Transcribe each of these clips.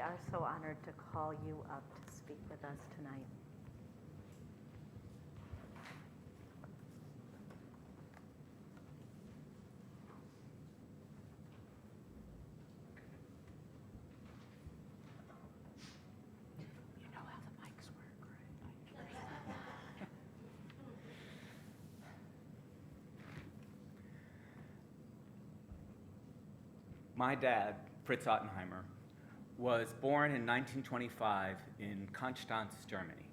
are so honored to call you up to speak with us tonight. You know how the mics work, right? My dad, Fritz Ottenheimer, was born in 1925 in Konstanz, Germany.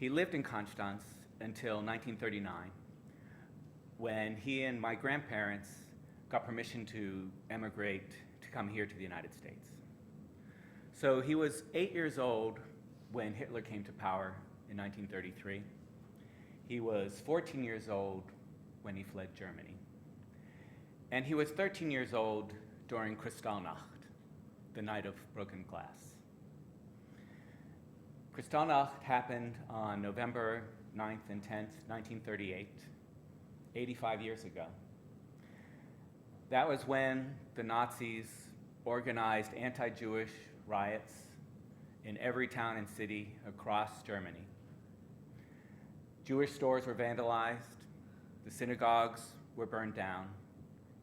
He lived in Konstanz until 1939, when he and my grandparents got permission to emigrate to come here to the United States. So he was 8 years old when Hitler came to power in 1933. He was 14 years old when he fled Germany. And he was 13 years old during Kristallnacht, the night of broken glass. Kristallnacht happened on November 9th and 10th, 1938, 85 years ago. That was when the Nazis organized anti-Jewish riots in every town and city across Germany. Jewish stores were vandalized, the synagogues were burned down,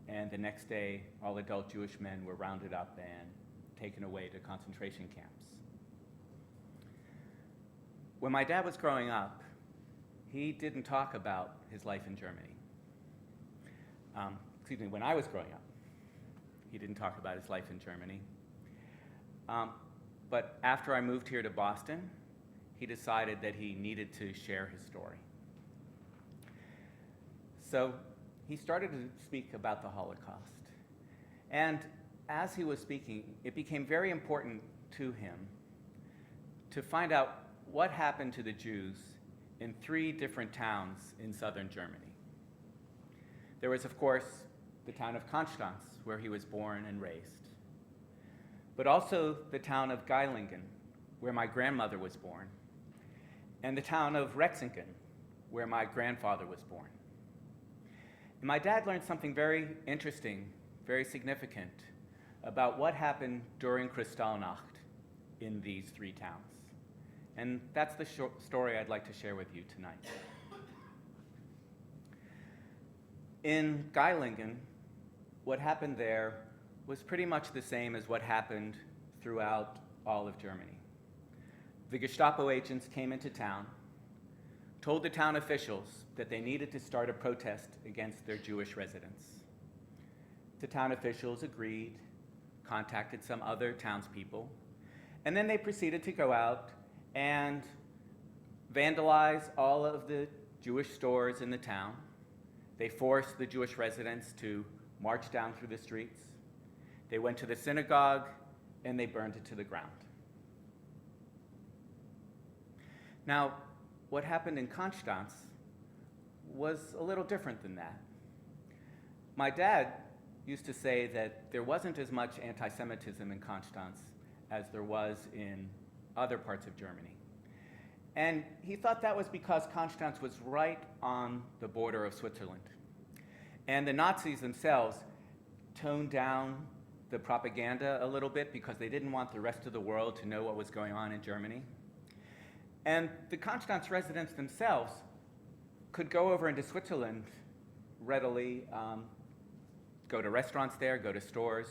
and the next day, all adult Jewish men were rounded up and taken away to concentration camps. When my dad was growing up, he didn't talk about his life in Germany. When I was growing up, he didn't talk about his life in Germany. But after I moved here to Boston, he decided that he needed to share his story. So he started to speak about the Holocaust. And as he was speaking, it became very important to him to find out what happened to the Jews in 3 different towns in southern Germany. There was, of course, the town of Konstanz, where he was born and raised, but also the town of Geilingen, where my grandmother was born, and the town of Rexingen, where my grandfather was born. And my dad learned something very interesting, very significant, about what happened during Kristallnacht in these 3 towns. And that's the story I'd like to share with you tonight. In Geilingen, what happened there was pretty much the same as what happened throughout all of Germany. The Gestapo agents came into town, told the town officials that they needed to start a protest against their Jewish residents. The town officials agreed, contacted some other townspeople, and then they proceeded to go out and vandalize all of the Jewish stores in the town. They forced the Jewish residents to march down through the streets. They went to the synagogue, and they burned it to the ground. Now, what happened in Konstanz was a little different than that. My dad used to say that there wasn't as much anti-Semitism in Konstanz as there was in other parts of Germany. And he thought that was because Konstanz was right on the border of Switzerland. And the Nazis themselves toned down the propaganda a little bit because they didn't want the rest of the world to know what was going on in Germany. And the Konstanz residents themselves could go over into Switzerland readily, go to restaurants there, go to stores.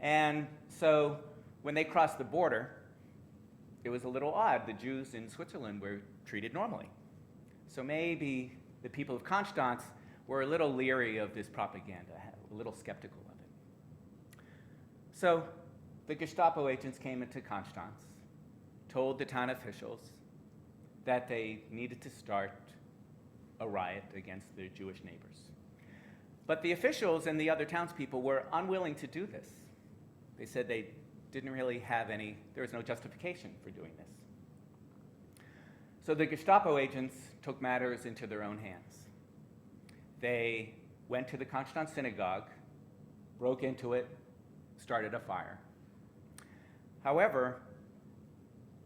And so when they crossed the border, it was a little odd. The Jews in Switzerland were treated normally. So maybe the people of Konstanz were a little leery of this propaganda, a little skeptical of it. So the Gestapo agents came into Konstanz, told the town officials that they needed to start a riot against their Jewish neighbors. But the officials and the other townspeople were unwilling to do this. They said they didn't really have there was no justification for doing this. So the Gestapo agents took matters into their own hands. They went to the Konstanz synagogue, broke into it, started a fire. However,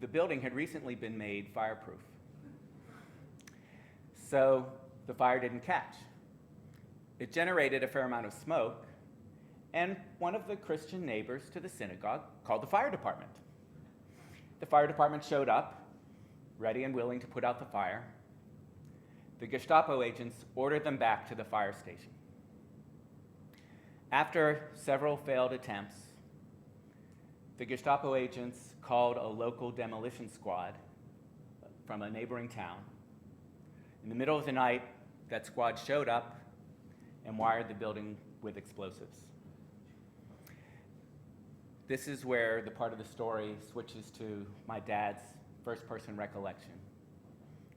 the building had recently been made fireproof. So the fire didn't catch. It generated a fair amount of smoke, and one of the Christian neighbors to the synagogue called the fire department. The fire department showed up, ready and willing to put out the fire. The Gestapo agents ordered them back to the fire station. After several failed attempts, the Gestapo agents called a local demolition squad from a neighboring town. In the middle of the night, that squad showed up and wired the building with explosives. This is where the part of the story switches to my dad's first-person recollection.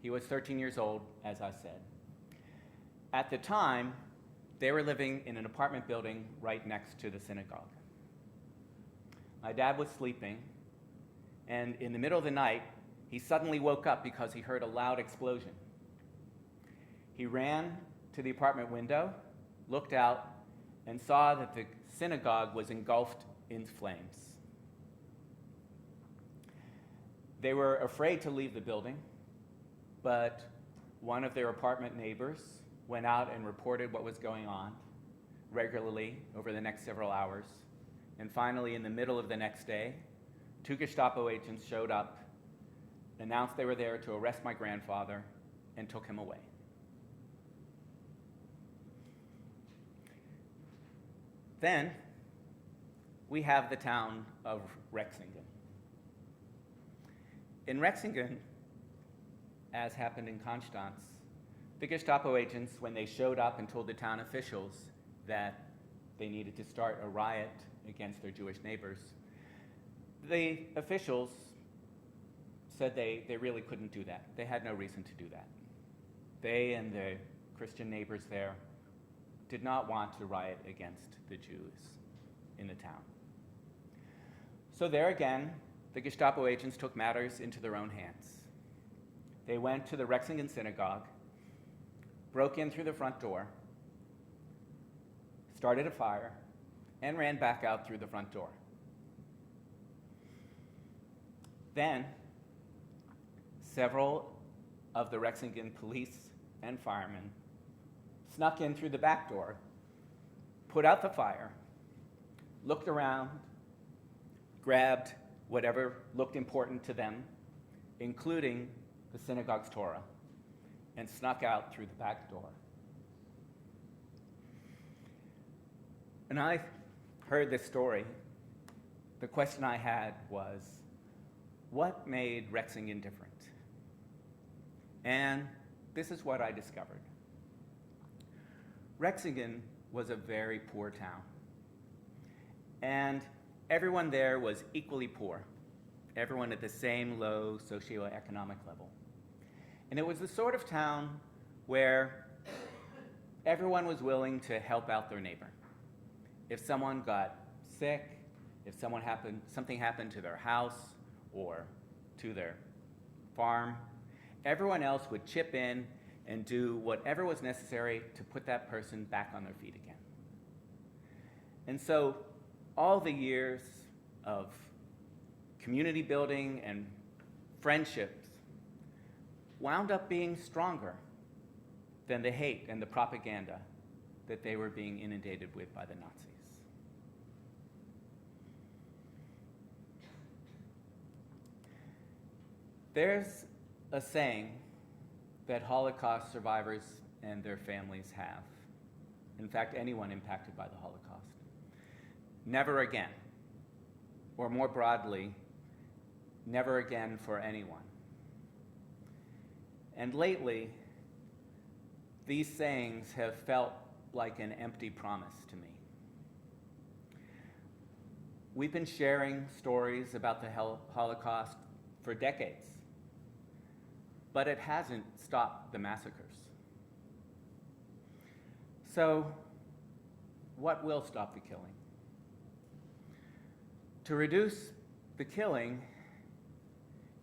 He was 13 years old, as I said. At the time, they were living in an apartment building right next to the synagogue. My dad was sleeping, and in the middle of the night, he suddenly woke up because he heard a loud explosion. He ran to the apartment window, looked out, and saw that the synagogue was engulfed in flames. They were afraid to leave the building, but one of their apartment neighbors went out and reported what was going on regularly over the next several hours. And finally, in the middle of the next day, 2 Gestapo agents showed up, announced they were there to arrest my grandfather, and took him away. Then, we have the town of Rexingen. In Rexingen, as happened in Konstanz, the Gestapo agents, when they showed up and told the town officials that they needed to start a riot against their Jewish neighbors, the officials said they really couldn't do that. They had no reason to do that. They and the Christian neighbors there did not want to riot against the Jews in the town. So there again, the Gestapo agents took matters into their own hands. They went to the Rexingen synagogue, broke in through the front door, started a fire, and ran back out through the front door. Then, several of the Rexingen police and firemen snuck in through the back door, put out the fire, looked around, grabbed whatever looked important to them, including the synagogue's Torah, and snuck out through the back door. And I heard this story. The question I had was, what made Rexingen different? And this is what I discovered. Rexingen was a very poor town. And everyone there was equally poor. Everyone at the same low socioeconomic level. And it was the sort of town where everyone was willing to help out their neighbor. If someone got sick, if something happened to their house or to their farm, everyone else would chip in and do whatever was necessary to put that person back on their feet again. And so all the years of community building and friendships wound up being stronger than the hate and the propaganda that they were being inundated with by the Nazis. There's a saying that Holocaust survivors and their families have. In fact, anyone impacted by the Holocaust. Never again. Or more broadly, never again for anyone. And lately, these sayings have felt like an empty promise to me. We've been sharing stories about the Holocaust for decades, but it hasn't stopped the massacres. So, what will stop the killing? To reduce the killing,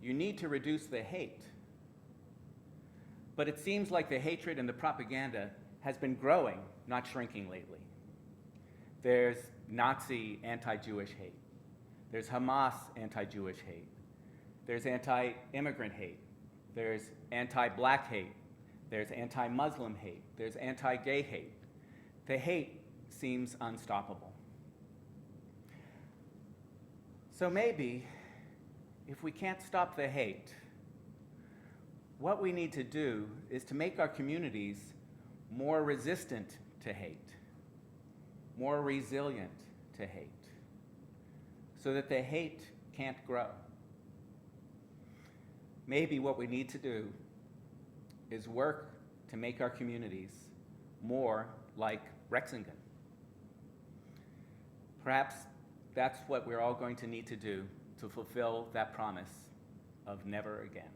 you need to reduce the hate. But it seems like the hatred and the propaganda has been growing, not shrinking lately. There's Nazi anti-Jewish hate. There's Hamas anti-Jewish hate. There's anti-immigrant hate. There's anti-black hate. There's anti-Muslim hate. There's anti-gay hate. The hate seems unstoppable. So maybe, if we can't stop the hate, what we need to do is to make our communities more resistant to hate, more resilient to hate, so that the hate can't grow. Maybe what we need to do is work to make our communities more like Rexingen. Perhaps that's what we're all going to need to do to fulfill that promise of never again.